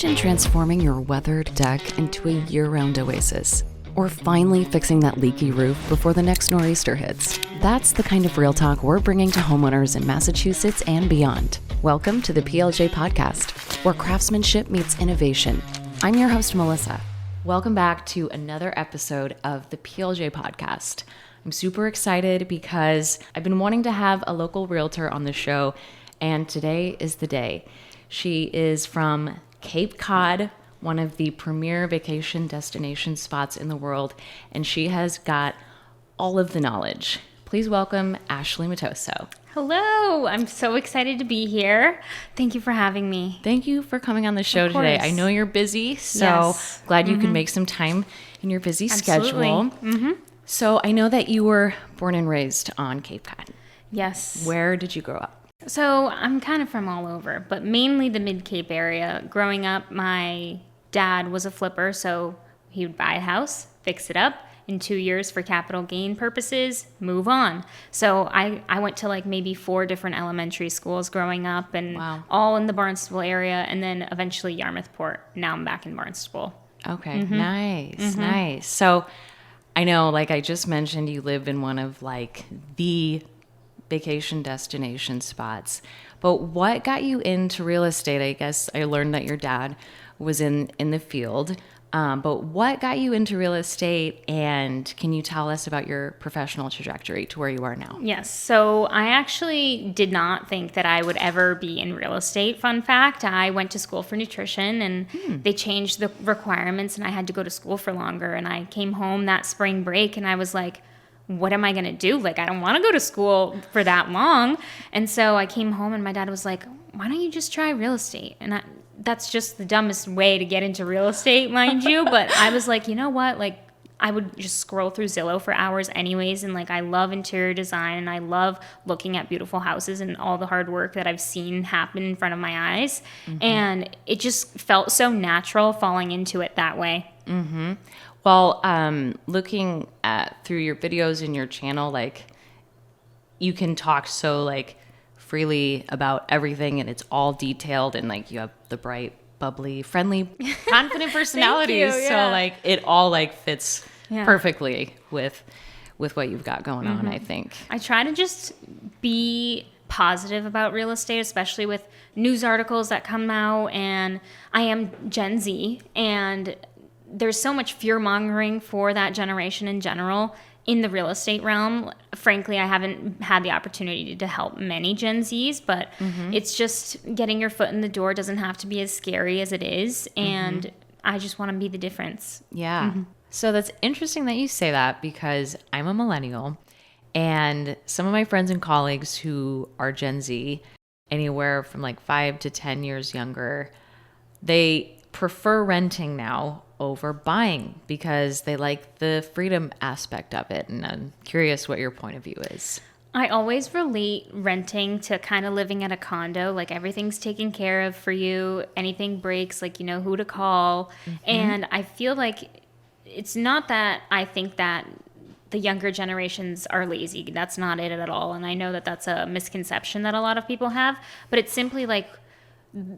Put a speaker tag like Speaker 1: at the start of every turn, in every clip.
Speaker 1: Imagine transforming your weathered deck into a year-round oasis, or finally fixing that leaky roof before the next nor'easter hits. That's the kind of real talk we're bringing to homeowners in Massachusetts and beyond. Welcome to the PLJ podcast, where craftsmanship meets innovation. I'm your host, Melissa. Welcome back to another episode of the PLJ podcast. I'm super excited because I've been wanting to have a local realtor on the show, and today is the day. She is from Cape Cod, one of the premier vacation destination spots in the world, and she has got all of the knowledge. Please welcome Ashley Matoso.
Speaker 2: Hello, I'm so excited to be here. Thank you for having me.
Speaker 1: Thank you for coming on the show today. I know you're busy, so glad you could make some time in your busy schedule. So I know that you were born and raised on Cape Cod.
Speaker 2: Yes.
Speaker 1: Where did you grow up?
Speaker 2: So I'm kind of from all over, but mainly the Mid-Cape area. Growing up, my dad was a flipper, so he would buy a house, fix it up in 2 years for capital gain purposes, move on. So I went to like maybe 4 different elementary schools growing up, and all in the Barnstable area, and then eventually Yarmouthport. Now I'm back in Barnstable.
Speaker 1: Okay, nice. So I know, like I just mentioned, you live in one of like the vacation destination spots. But what got you into real estate? I guess I learned that your dad was in the field. But what got you into real estate, and can you tell us about your professional trajectory to where you are now?
Speaker 2: Yes. So I actually did not think that I would ever be in real estate. Fun fact, I went to school for nutrition, and they changed the requirements, and I had to go to school for longer. And I came home that spring break, and I was like, what am I going to do? Like, I don't want to go to school for that long. And so I came home, and my dad was like, why don't you just try real estate? And that's just the dumbest way to get into real estate, mind you. But I was like, you know what? Like, I would just scroll through Zillow for hours anyways. And like, I love interior design, and I love looking at beautiful houses and all the hard work that I've seen happen in front of my eyes. And it just felt so natural falling into it that way.
Speaker 1: Well, looking through your videos and your channel, like you can talk so like freely about everything, and it's all detailed, and like you have the bright, bubbly, friendly, confident personality.
Speaker 2: Thank you, yeah.
Speaker 1: So like it all like fits perfectly with what you've got going on, I think.
Speaker 2: I try to just be positive about real estate, especially with news articles that come out, and I am Gen Z, and there's so much fear-mongering for that generation in general in the real estate realm. Frankly, I haven't had the opportunity to help many Gen Zs, but it's just getting your foot in the door doesn't have to be as scary as it is, and I just want to be the difference.
Speaker 1: Yeah. So that's interesting that you say that, because I'm a millennial, and some of my friends and colleagues who are Gen Z, anywhere from like 5 to 10 years younger, they prefer renting now over buying because they like the freedom aspect of it. And I'm curious what your point of view is.
Speaker 2: I always relate renting to kind of living at a condo. Like, everything's taken care of for you. Anything breaks, like, you know who to call. And I feel like it's not that I think that the younger generations are lazy. That's not it at all. And I know that that's a misconception that a lot of people have. But it's simply like,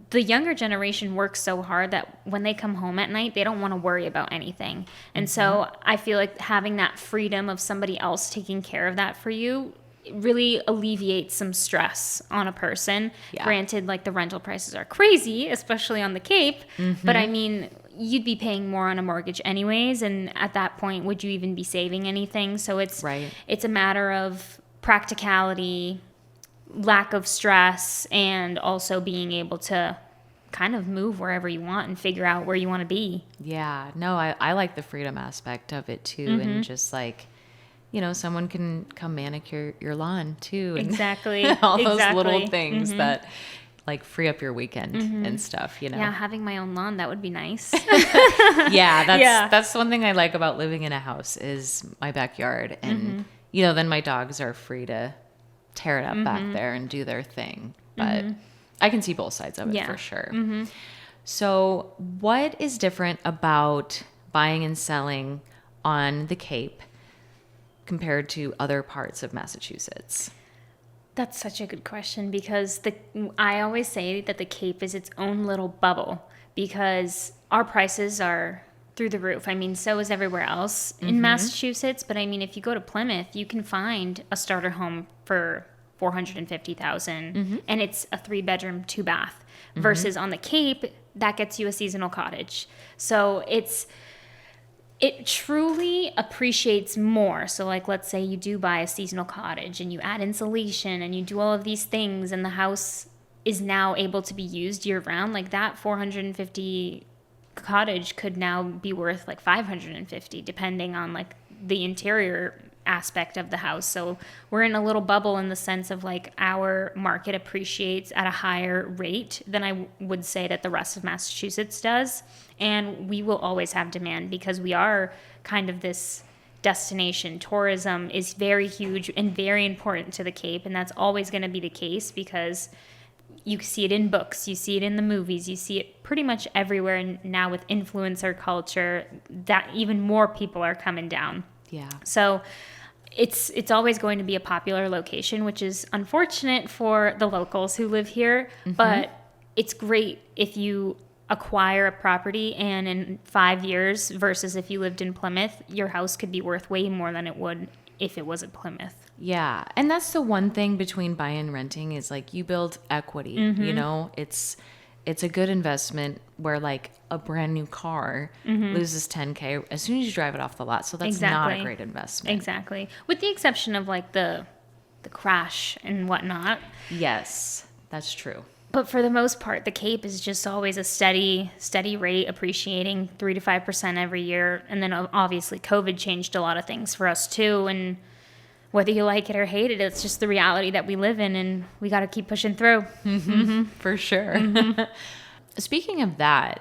Speaker 2: the younger generation works so hard that when they come home at night, they don't want to worry about anything. And so I feel like having that freedom of somebody else taking care of that for you really alleviates some stress on a person. Granted, like, the rental prices are crazy, especially on the Cape. But I mean, you'd be paying more on a mortgage anyways. And at that point, would you even be saving anything? So it's a matter of practicality, lack of stress, and also being able to kind of move wherever you want and figure out where you want to be.
Speaker 1: Yeah, no, I like the freedom aspect of it too. And just like, you know, someone can come manicure your lawn too. And
Speaker 2: Exactly.
Speaker 1: all those little things that like free up your weekend and stuff, you know?
Speaker 2: Yeah, having my own lawn, that would be nice.
Speaker 1: That's one thing I like about living in a house is my backyard. And, you know, then my dogs are free to tear it up back there and do their thing. But I can see both sides of it for sure. So what is different about buying and selling on the Cape compared to other parts of Massachusetts?
Speaker 2: That's such a good question, because I always say that the Cape is its own little bubble, because our prices are through the roof. I mean, so is everywhere else in Massachusetts. But I mean, if you go to Plymouth, you can find a starter home for $450,000, and it's a 3-bedroom, 2-bath. Versus on the Cape, that gets you a seasonal cottage. So it truly appreciates more. So like, let's say you do buy a seasonal cottage and you add insulation and you do all of these things, and the house is now able to be used year round. Like that 450 cottage could now be worth like 550, depending on like the interior aspect of the house. So we're in a little bubble in the sense of like our market appreciates at a higher rate than I would say that the rest of Massachusetts does. And we will always have demand because we are kind of this destination. Tourism is very huge and very important to the Cape, and that's always going to be the case because you see it in books, you see it in the movies, you see it pretty much everywhere. And now with influencer culture, that even more people are coming down.
Speaker 1: Yeah.
Speaker 2: So it's always going to be a popular location, which is unfortunate for the locals who live here. But it's great if you acquire a property and in 5 years versus if you lived in Plymouth, your house could be worth way more than it would if it was in Plymouth.
Speaker 1: Yeah. And that's the one thing between buying and renting is like you build equity, you know, it's a good investment where like a brand new car loses 10K as soon as you drive it off the lot. So that's not a great investment.
Speaker 2: Exactly. With the exception of like the crash and whatnot.
Speaker 1: Yes, that's true.
Speaker 2: But for the most part, the Cape is just always a steady rate, appreciating 3 to 5% every year. And then obviously COVID changed a lot of things for us too. And whether you like it or hate it, it's just the reality that we live in, and we got to keep pushing through.
Speaker 1: For sure. Speaking of that,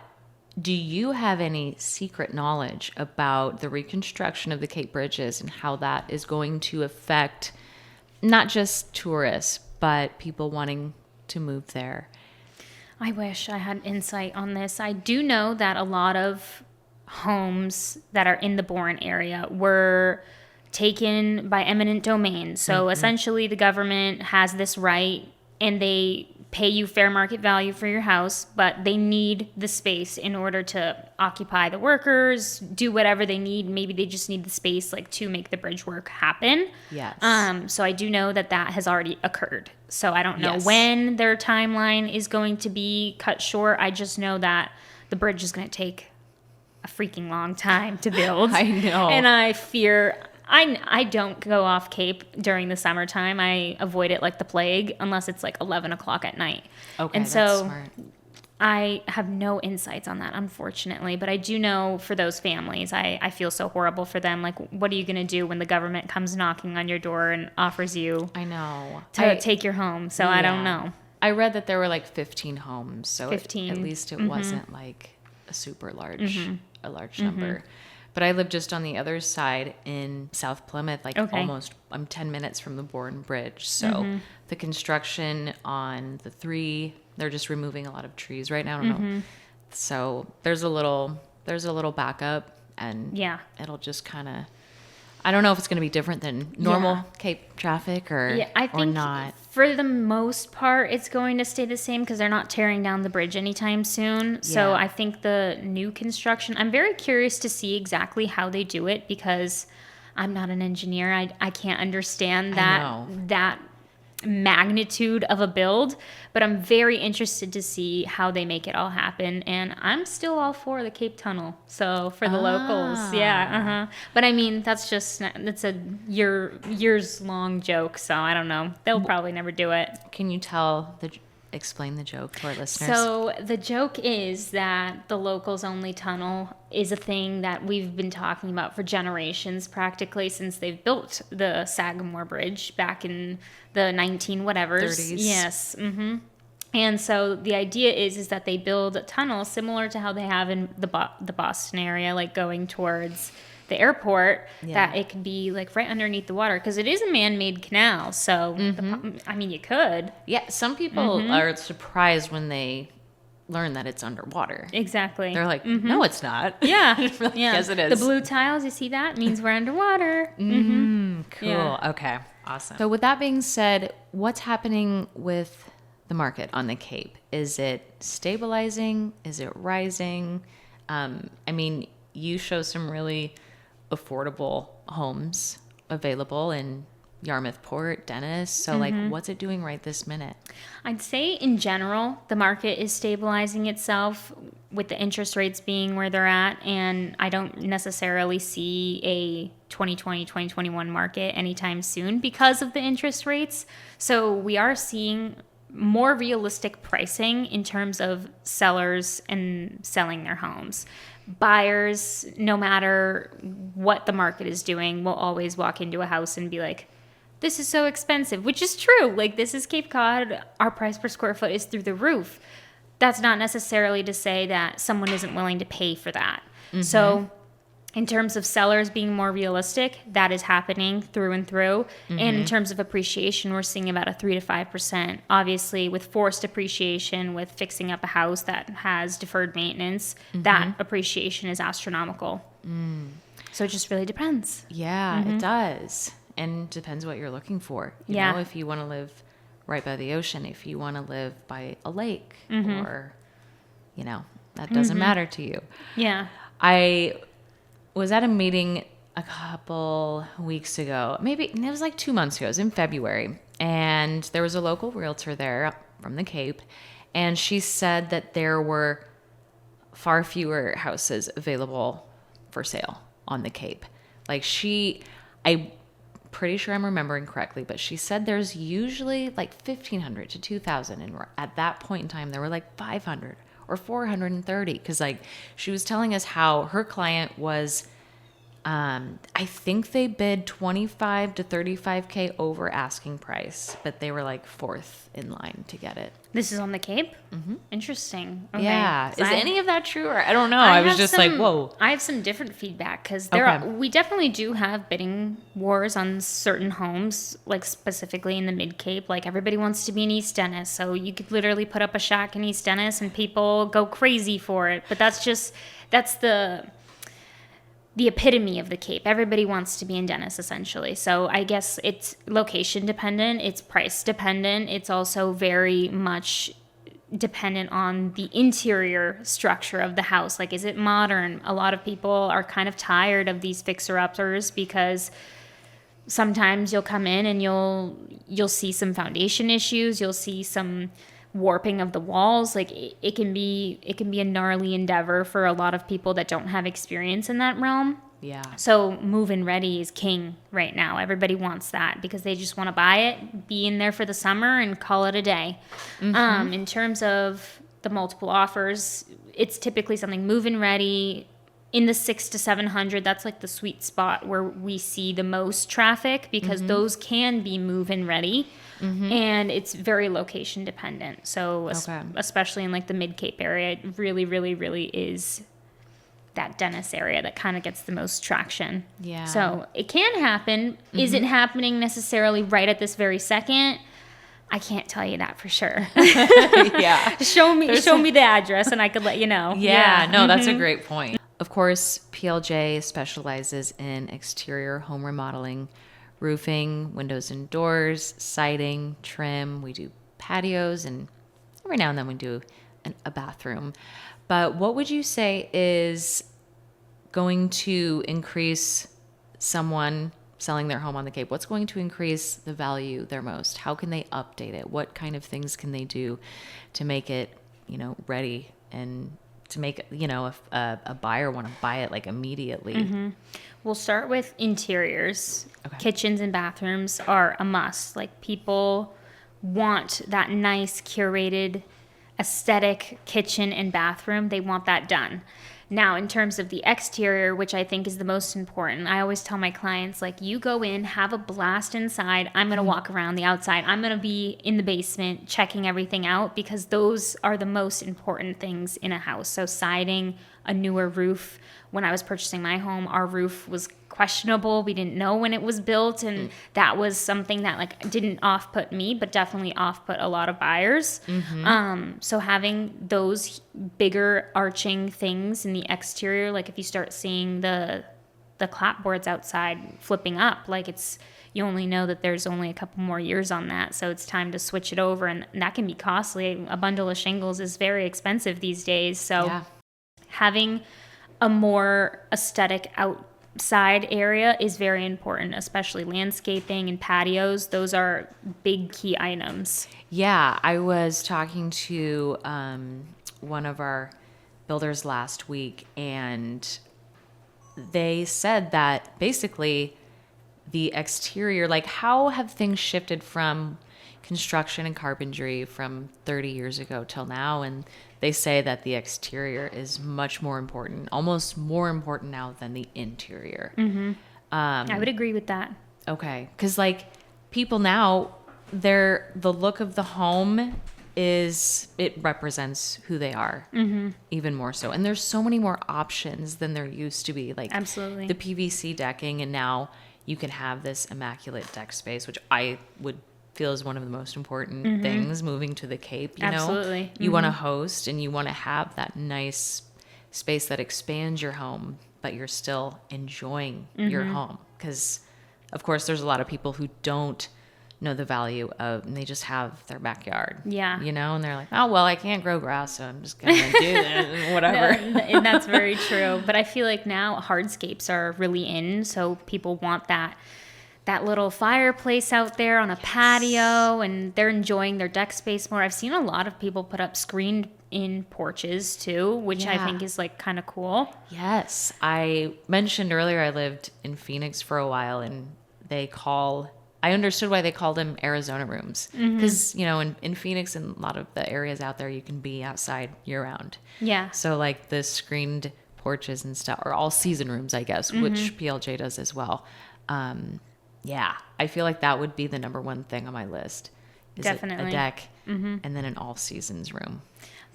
Speaker 1: do you have any secret knowledge about the reconstruction of the Cape Bridges and how that is going to affect not just tourists, but people wanting to move there?
Speaker 2: I wish I had insight on this. I do know that a lot of homes that are in the Bourne area were taken by eminent domain. So essentially the government has this right and they pay you fair market value for your house, but they need the space in order to occupy the workers, do whatever they need. Maybe they just need the space like to make the bridge work happen.
Speaker 1: Yes.
Speaker 2: So I do know that has already occurred. So I don't know
Speaker 1: Yes.
Speaker 2: when their timeline is going to be cut short. I just know that the bridge is going to take a freaking long time to build.
Speaker 1: I know.
Speaker 2: And I fear... I don't go off Cape during the summertime. I avoid it like the plague unless it's like 11 o'clock at night.
Speaker 1: Okay,
Speaker 2: and
Speaker 1: that's
Speaker 2: so
Speaker 1: smart.
Speaker 2: I have no insights on that, unfortunately. But I do know for those families, I feel so horrible for them. Like, what are you going to do when the government comes knocking on your door and offers you
Speaker 1: I know.
Speaker 2: to take your home? So I don't know.
Speaker 1: I read that there were like 15 homes. So
Speaker 2: 15.
Speaker 1: At least it wasn't like a super large, a large number. But I live just on the other side in South Plymouth, like I'm 10 minutes from the Bourne Bridge. So the construction on the 3, they're just removing a lot of trees right now. I don't know. So there's a little backup, and it'll just kind of, I don't know if it's going to be different than normal Cape traffic or not.
Speaker 2: For the most part, it's going to stay the same because they're not tearing down the bridge anytime soon. So I think the new construction, I'm very curious to see exactly how they do it because I'm not an engineer. I can't understand that magnitude of a build, but I'm very interested to see how they make it all happen. And I'm still all for the Cape Tunnel. So for the locals, but I mean, that's a years long joke. So I don't know. They'll probably never do it.
Speaker 1: Can you explain the joke to our listeners?
Speaker 2: So the joke is that the locals only tunnel is a thing that we've been talking about for generations, practically since they've built the Sagamore Bridge back in the 19-whatevers.
Speaker 1: 30s.
Speaker 2: Yes. And so the idea is that they build a tunnel similar to how they have in the Boston area, like going towards the airport, that it could be like right underneath the water because it is a man-made canal. So I mean, you could.
Speaker 1: Yeah, some people are surprised when they learn that it's underwater.
Speaker 2: Exactly.
Speaker 1: They're like, no, it's not.
Speaker 2: Yeah.
Speaker 1: Like, yes, it is.
Speaker 2: The blue tiles, you see that? Means we're underwater.
Speaker 1: Cool.
Speaker 2: Yeah.
Speaker 1: Okay. Awesome. So with that being said, what's happening with
Speaker 3: the market on the Cape? Is it stabilizing? Is it rising? I mean, you show some really affordable homes available in Yarmouth Port, Dennis. So like, what's it doing right this minute?
Speaker 2: I'd say in general, the market is stabilizing itself with the interest rates being where they're at. And I don't necessarily see a 2020, 2021 market anytime soon because of the interest rates. So we are seeing more realistic pricing in terms of sellers and selling their homes. Buyers, no matter what the market is doing, will always walk into a house and be like, this is so expensive, which is true. Like, this is Cape Cod. Our price per square foot is through the roof. That's not necessarily to say that someone isn't willing to pay for that. So in terms of sellers being more realistic, that is happening through and through. And in terms of appreciation, we're seeing about a 3 to 5%. Obviously, with forced appreciation, with fixing up a house that has deferred maintenance, that appreciation is astronomical. So it just really depends.
Speaker 3: Yeah, it does. And depends what you're looking for. You know, if you want to live right by the ocean, if you want to live by a lake, or, you know, that doesn't matter to you.
Speaker 2: Yeah.
Speaker 3: I was at a meeting a couple weeks ago. Maybe it was like 2 months ago. It was in February. And there was a local realtor there from the Cape. And she said that there were far fewer houses available for sale on the Cape. Like I'm pretty sure I'm remembering correctly, but she said there's usually like 1,500 to 2,000. And at that point in time, there were like 500 or 430. Because like she was telling us how her client was, I think they bid 25 to 35K over asking price, but they were like fourth in line to get it.
Speaker 2: This is on the Cape? Interesting. Okay.
Speaker 3: Yeah. Is any of that true? Or I don't know. I was just like, whoa.
Speaker 2: I have some different feedback because we definitely do have bidding wars on certain homes, like specifically in the Mid Cape. Like everybody wants to be in East Dennis. So you could literally put up a shack in East Dennis and people go crazy for it. But that's the epitome of the Cape. Everybody wants to be in Dennis, essentially. So I guess it's location dependent, it's price dependent, it's also very much dependent on the interior structure of the house. Like, is it modern? A lot of people are kind of tired of these fixer-uppers because sometimes you'll come in and you'll see some foundation issues, you'll see some warping of the walls. Like it can be a gnarly endeavor for a lot of people that don't have experience in that realm.
Speaker 3: Yeah.
Speaker 2: So move-in ready is king right now. Everybody wants that because they just want to buy it, be in there for the summer, and call it a day. In terms of the multiple offers, it's typically something move-in ready in the 600 to 700. That's like the sweet spot where we see the most traffic because those can be move-in ready. And it's very location dependent. So especially in like the Mid Cape area, it really, really, really is that Dennis area that kind of gets the most traction.
Speaker 3: Yeah.
Speaker 2: So it can happen. Is it happening necessarily right at this very second? I can't tell you that for sure.
Speaker 3: Yeah.
Speaker 2: Show me the address and I could let you know.
Speaker 3: Yeah. No, that's a great point. Of course, PLJ specializes in exterior home remodeling, roofing, windows and doors, siding, trim. We do patios, and every now and then we do a bathroom. But what would you say is going to increase someone selling their home on the Cape? What's going to increase the value there most? How can they update it? What kind of things can they do to make it, ready and to make, a buyer want to buy it like immediately?
Speaker 2: We'll start with interiors. Okay. Kitchens and bathrooms are a must. Like, people want that nice curated aesthetic kitchen and bathroom. They want that done. Now, in terms of the exterior, which I think is the most important, I always tell my clients, like, you go in, have a blast inside. I'm going to walk around the outside. I'm going to be in the basement checking everything out because those are the most important things in a house. So siding, a newer roof. When I was purchasing my home, our roof was questionable. We didn't know when it was built, and that was something that like didn't off-put me, but definitely off-put a lot of buyers. So having those bigger arching things in the exterior, like if you start seeing the clapboards outside flipping up, like it's, you only know that there's only a couple more years on that. So it's time to switch it over. And that can be costly. A bundle of shingles is very expensive these days. So having a more aesthetic outside area is very important, especially landscaping and patios. Those are big key items.
Speaker 3: Yeah, I was talking to one of our builders last week, and they said that basically the exterior, like how have things shifted from construction and carpentry from 30 years ago till now? And they say that the exterior is much more important, almost more important now than the interior.
Speaker 2: I would agree with that.
Speaker 3: Okay. Because like people now, the look of the home it represents who they are even more so. And there's so many more options than there used to be. Like
Speaker 2: Absolutely.
Speaker 3: the PVC decking, and now you can have this immaculate deck space, which I would feel is one of the most important things moving to the Cape. You
Speaker 2: Absolutely.
Speaker 3: know, you want to host and you want to have that nice space that expands your home, but you're still enjoying your home. Because of course there's a lot of people who don't know the value of, and they just have their backyard.
Speaker 2: Yeah.
Speaker 3: You know, and they're like, oh, well, I can't grow grass, so I'm just going to do that, whatever.
Speaker 2: And that's very true. But I feel like now hardscapes are really in. So people want that little fireplace out there on a patio, and they're enjoying their deck space more. I've seen a lot of people put up screened in porches too, which I think is like kind of cool.
Speaker 3: Yes. I mentioned earlier I lived in Phoenix for a while, and I understood why they called them Arizona rooms. Because, you know, in Phoenix and a lot of the areas out there, you can be outside year round.
Speaker 2: Yeah.
Speaker 3: So like the screened porches and stuff, or all season rooms, I guess, which PLJ does as well. Yeah, I feel like that would be the number one thing on my list. Is
Speaker 2: Definitely.
Speaker 3: a deck and then an all seasons room.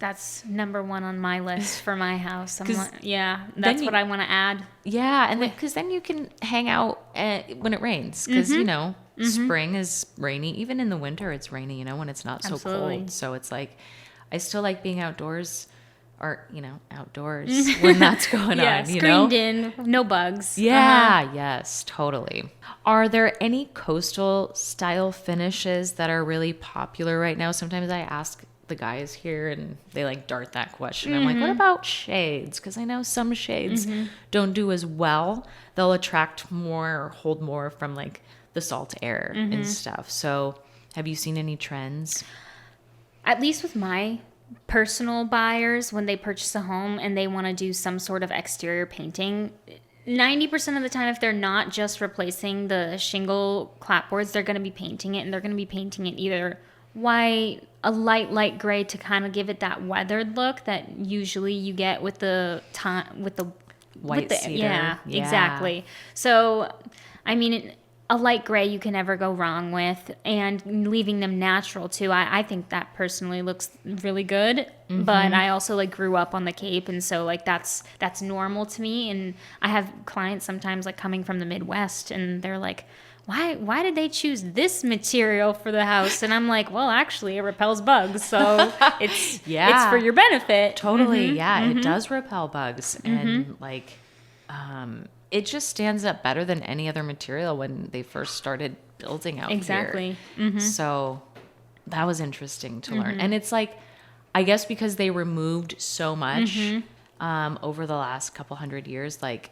Speaker 2: That's number one on my list for my house. That's
Speaker 3: then
Speaker 2: what I want to add.
Speaker 3: Yeah, and because then you can hang out when it rains. Because, you know, spring is rainy. Even in the winter, it's rainy, you know, when it's not so cold. So it's like, I still like being outdoors. Or, you know, outdoors when that's going on, you know?
Speaker 2: Screened in, no bugs.
Speaker 3: Yeah, yes, totally. Are there any coastal style finishes that are really popular right now? Sometimes I ask the guys here and they like dart that question. I'm like, what about shades? Because I know some shades don't do as well. They'll attract more or hold more from like the salt air and stuff. So have you seen any trends?
Speaker 2: At least with my personal buyers, when they purchase a home and they want to do some sort of exterior painting, 90% of the time, if they're not just replacing the shingle clapboards, they're going to be painting it, and they're going to be painting it either white, a light gray to kind of give it that weathered look that usually you get with the
Speaker 3: White cedar.
Speaker 2: Yeah, exactly. So, I mean, a light gray you can never go wrong with, and leaving them natural too. I think that personally looks really good, but I also like grew up on the Cape, and so like that's normal to me. And I have clients sometimes like coming from the Midwest, and they're like, why did they choose this material for the house? And I'm like, well, actually it repels bugs, so it's for your benefit.
Speaker 3: Totally. It does repel bugs. And like it just stands up better than any other material when they first started building out
Speaker 2: Exactly.
Speaker 3: here. So that was interesting to learn. And it's like, I guess because they removed so much over the last couple hundred years, like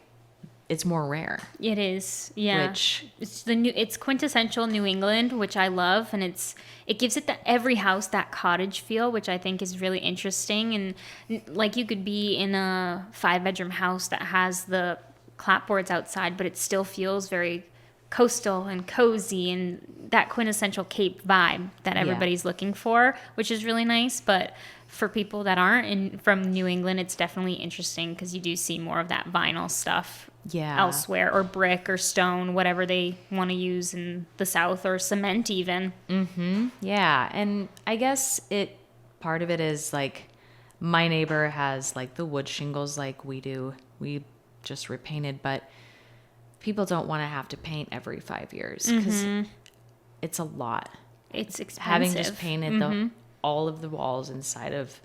Speaker 3: it's more rare.
Speaker 2: It is, yeah.
Speaker 3: Which
Speaker 2: it's quintessential New England, which I love, and it gives it every house that cottage feel, which I think is really interesting. And like you could be in a 5-bedroom house that has the clapboards outside, but it still feels very coastal and cozy and that quintessential Cape vibe that everybody's looking for, which is really nice. But for people that aren't from New England, it's definitely interesting because you do see more of that vinyl stuff elsewhere, or brick or stone, whatever they want to use in the South, or cement even.
Speaker 3: Yeah, and I guess part of it is like my neighbor has like the wood shingles like we do. We just repainted, but people don't want to have to paint every 5 years because it's a lot.
Speaker 2: It's expensive.
Speaker 3: Having just painted all of the walls inside of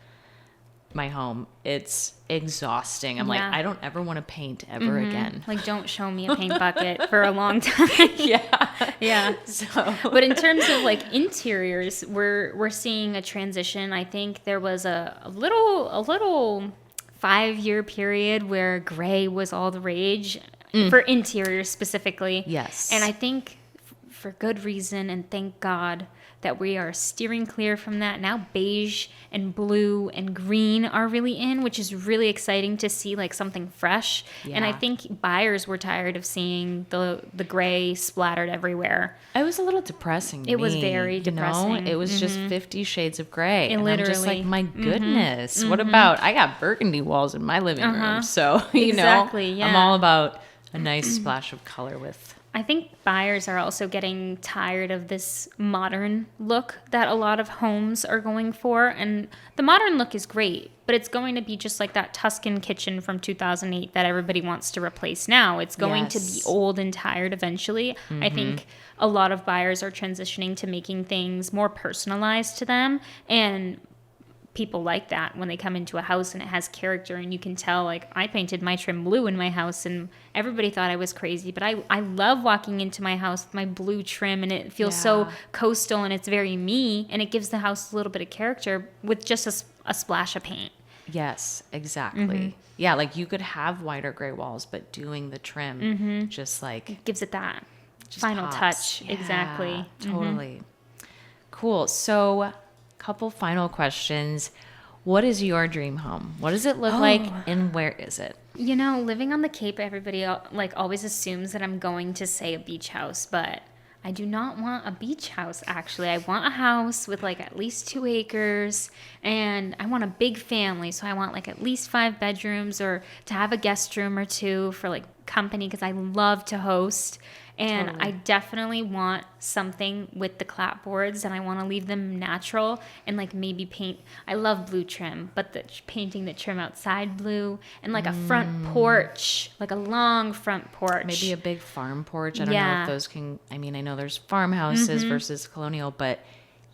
Speaker 3: my home. It's exhausting. I'm like,
Speaker 2: Yeah.
Speaker 3: I don't ever want to paint ever again.
Speaker 2: Like, don't show me a paint bucket for a long time. Yeah.
Speaker 3: So,
Speaker 2: But in terms of like interiors, we're seeing a transition. I think there was a little 5-year period where gray was all the rage for interiors specifically.
Speaker 3: Yes.
Speaker 2: And I think for good reason, and thank God that we are steering clear from that. Now beige and blue and green are really in, which is really exciting to see, like something fresh. And I
Speaker 3: Yeah.
Speaker 2: think buyers were tired of seeing the gray splattered everywhere.
Speaker 3: it was a little depressing to
Speaker 2: It was
Speaker 3: me,
Speaker 2: very
Speaker 3: you know?
Speaker 2: depressing.
Speaker 3: It was just 50 shades of gray. And I'm just like,
Speaker 2: Literally.
Speaker 3: my goodness, what about, I got burgundy walls in my living room. So,
Speaker 2: Exactly,
Speaker 3: I'm
Speaker 2: yeah.
Speaker 3: all about a nice splash of color with.
Speaker 2: I think buyers are also getting tired of this modern look that a lot of homes are going for. And the modern look is great, but it's going to be just like that Tuscan kitchen from 2008 that everybody wants to replace now. It's going to be
Speaker 3: Yes.
Speaker 2: old and tired eventually. I think a lot of buyers are transitioning to making things more personalized to them, and people like that when they come into a house and it has character, and you can tell, like, I painted my trim blue in my house and everybody thought I was crazy, but I love walking into my house with my blue trim, and it feels so
Speaker 3: Yeah.
Speaker 2: coastal and it's very me, and it gives the house a little bit of character with just a splash of paint.
Speaker 3: Yes, exactly. Yeah, like you could have white or gray walls, but doing the trim just like
Speaker 2: Gives it that
Speaker 3: just
Speaker 2: final
Speaker 3: pops.
Speaker 2: touch.
Speaker 3: Yeah,
Speaker 2: Exactly.
Speaker 3: Totally. Cool. So, couple final questions. What is your dream home? What does it look like, and where is it?
Speaker 2: You know, living on the Cape, everybody like always assumes that I'm going to say a beach house, but I do not want a beach house, actually. I want a house with like at least 2 acres, and I want a big family. So I want like at least 5 bedrooms, or to have a guest room or 2 for like company, because I love to host. And
Speaker 3: Totally.
Speaker 2: I definitely want something with the clapboards, and I want to leave them natural, and like maybe paint. I love blue trim, but painting the trim outside blue, and like a front porch, like a long front porch.
Speaker 3: Maybe a big farm porch. I don't know
Speaker 2: Yeah.
Speaker 3: if those can, I mean, I know there's farmhouses versus colonial, but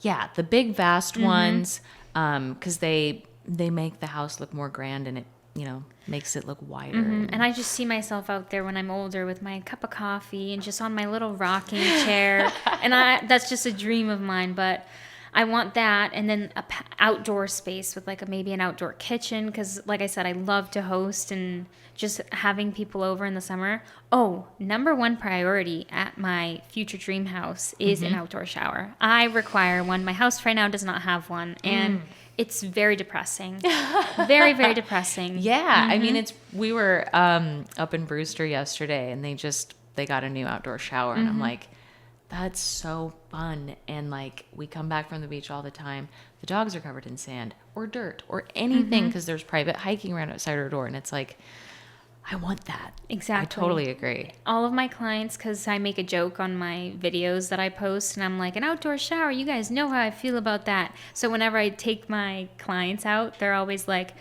Speaker 3: yeah, the big vast ones, because they make the house look more grand, and it, makes it look wider.
Speaker 2: And I just see myself out there when I'm older with my cup of coffee and just on my little rocking chair. And that's just a dream of mine, but I want that. And then a outdoor space with like maybe an outdoor kitchen. Because like I said, I love to host, and just having people over in the summer. Oh, number 1 priority at my future dream house is an outdoor shower. I require one. My house right now does not have one. And it's very depressing. Very, very depressing.
Speaker 3: Yeah, I mean, we were up in Brewster yesterday, and they got a new outdoor shower, and I'm like, that's so fun. And like, we come back from the beach all the time. The dogs are covered in sand or dirt or anything, because there's private hiking right outside our door, and it's like, I want that.
Speaker 2: Exactly.
Speaker 3: I totally agree.
Speaker 2: All of my clients, because I make a joke on my videos that I post, and I'm like, an outdoor shower, you guys know how I feel about that. So whenever I take my clients out, they're always like,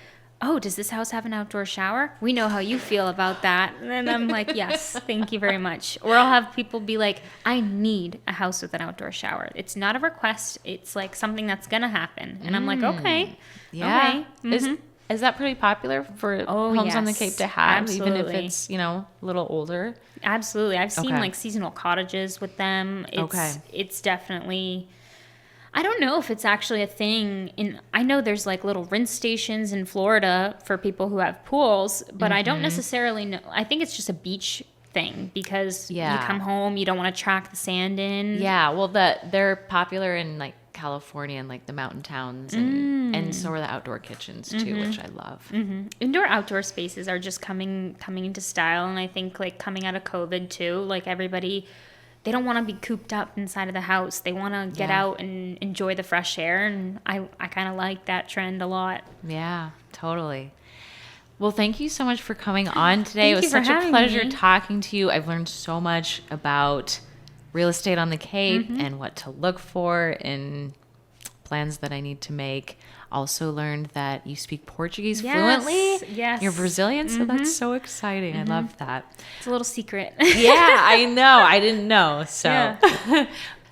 Speaker 2: oh, does this house have an outdoor shower? We know how you feel about that. And I'm like, yes, thank you very much. Or I'll have people be like, I need a house with an outdoor shower. It's not a request. It's like something that's going to happen. And I'm like, okay.
Speaker 3: Yeah.
Speaker 2: Okay.
Speaker 3: Is that pretty popular for homes on the
Speaker 2: yes.
Speaker 3: Cape to have, even if
Speaker 2: Absolutely.
Speaker 3: it's, a little older?
Speaker 2: Absolutely. I've seen
Speaker 3: Okay.
Speaker 2: like seasonal cottages with them.
Speaker 3: Okay.
Speaker 2: It's definitely, I don't know if it's actually a thing I know there's like little rinse stations in Florida for people who have pools, but I don't necessarily know. I think it's just a beach thing, because you
Speaker 3: Yeah.
Speaker 2: come home, you don't want to track the sand in.
Speaker 3: Yeah, well, they're popular in like California and like the mountain towns, and so are the outdoor kitchens too, which I love.
Speaker 2: Indoor outdoor spaces are just coming into style, and I think like coming out of COVID too, like everybody, they don't want to be cooped up inside of the house. They want to get
Speaker 3: Yeah.
Speaker 2: out and enjoy the fresh air, and I kind of like that trend a lot.
Speaker 3: Yeah, totally. Well, thank you so much for coming on today.
Speaker 2: Thank
Speaker 3: It was
Speaker 2: you for
Speaker 3: such a
Speaker 2: having
Speaker 3: pleasure
Speaker 2: me.
Speaker 3: talking to you. I've learned so much about real estate on the Cape and what to look for and plans that I need to make. Also learned that you speak Portuguese fluently.
Speaker 2: Yes.
Speaker 3: You're Brazilian, so that's so exciting. I love that.
Speaker 2: It's a little secret.
Speaker 3: Yeah, I know. I didn't know. So,
Speaker 2: Yeah.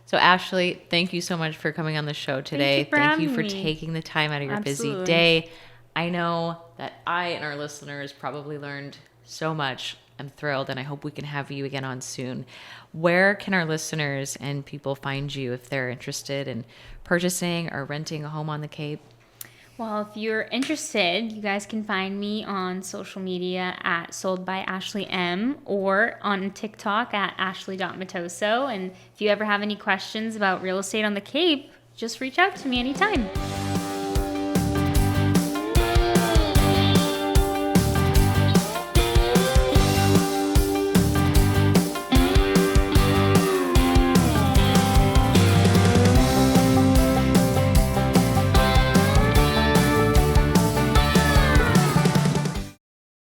Speaker 3: so Ashley, thank you so much for coming on the show today.
Speaker 2: you for having me.
Speaker 3: taking the time out of your busy
Speaker 2: Absolutely.
Speaker 3: day. I know that I and our listeners probably learned so much. I'm thrilled, and I hope we can have you again on soon. Where can our listeners and people find you if they're interested in purchasing or renting a home on the Cape?
Speaker 2: Well, if you're interested, you guys can find me on social media at Sold by Ashley M or on TikTok at ashley.matoso. And if you ever have any questions about real estate on the Cape, just reach out to me anytime.